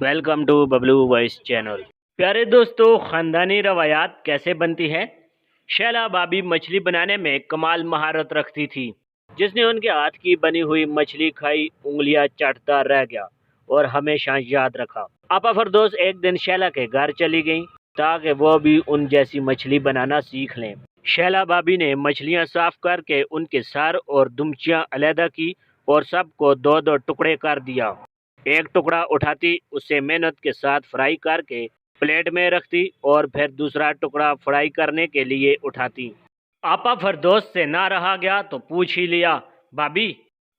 Welcome to Bablu voice channel. प्यारे दोस्तों, खानदानी रवायात कैसे बनती है। शैला भाभी मछली बनाने में कमाल महारत रखती थी। जिसने उनके हाथ की बनी हुई मछली खाई उंगलियां चाटता रह गया और हमेशा याद रखा। आपा फरदौस एक दिन शैला के घर चली गईं ताकि वो भी उन जैसी मछली बनाना सीख लें। शैला भाभी ने मछलियां साफ करके उनके सर और दुमचियां अलहदा की और सबको दो दो टुकड़े कर दिया। एक टुकड़ा उठाती, उसे मेहनत के साथ फ्राई करके प्लेट में रखती और फिर दूसरा टुकड़ा फ्राई करने के लिए उठाती। आपा फरदौस से ना रहा गया तो पूछ ही लिया, भाभी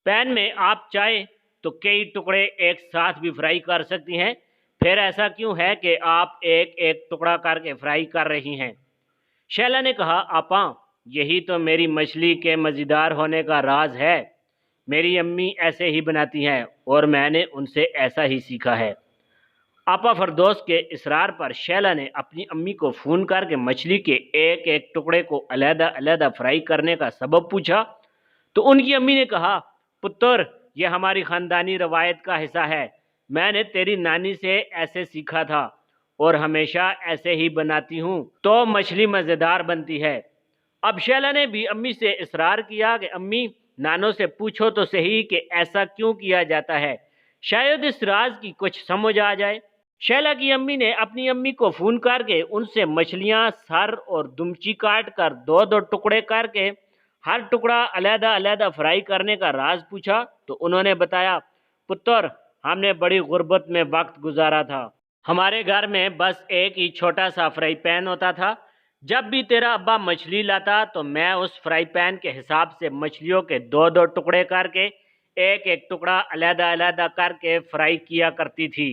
पैन में आप चाहे तो कई टुकड़े एक साथ भी फ्राई कर सकती हैं, फिर ऐसा क्यों है कि आप एक एक टुकड़ा करके फ्राई कर रही हैं। शैला ने कहा, आपा यही तो मेरी मछली के मज़ेदार होने का राज है। मेरी अम्मी ऐसे ही बनाती हैं और मैंने उनसे ऐसा ही सीखा है। आपा फरदौस के इसरार पर शैला ने अपनी अम्मी को फ़ोन करके मछली के एक एक टुकड़े को अलहदा अलहदा फ्राई करने का सबब पूछा तो उनकी अम्मी ने कहा, पुत्र यह हमारी ख़ानदानी रवायत का हिस्सा है। मैंने तेरी नानी से ऐसे सीखा था और हमेशा ऐसे ही बनाती हूँ तो मछली मज़ेदार बनती है। अब शैला ने भी अम्मी से इसरार किया कि अम्मी नानों से पूछो तो सही कि ऐसा क्यों किया जाता है, शायद इस राज की कुछ समझ आ जाए। शैला की अम्मी ने अपनी अम्मी को फ़ोन करके उनसे मछलियां सर और दुमची काट कर दो दो टुकड़े करके हर टुकड़ा अलहदा अलहदा फ्राई करने का राज पूछा तो उन्होंने बताया, पुत्र हमने बड़ी गुर्बत में वक्त गुजारा था। हमारे घर में बस एक ही छोटा सा फ्राई पैन होता था। जब भी तेरा अब्बा मछली लाता तो मैं उस फ्राई पैन के हिसाब से मछलियों के दो दो टुकड़े करके एक एक टुकड़ा अलहदा अलहदा करके फ्राई किया करती थी।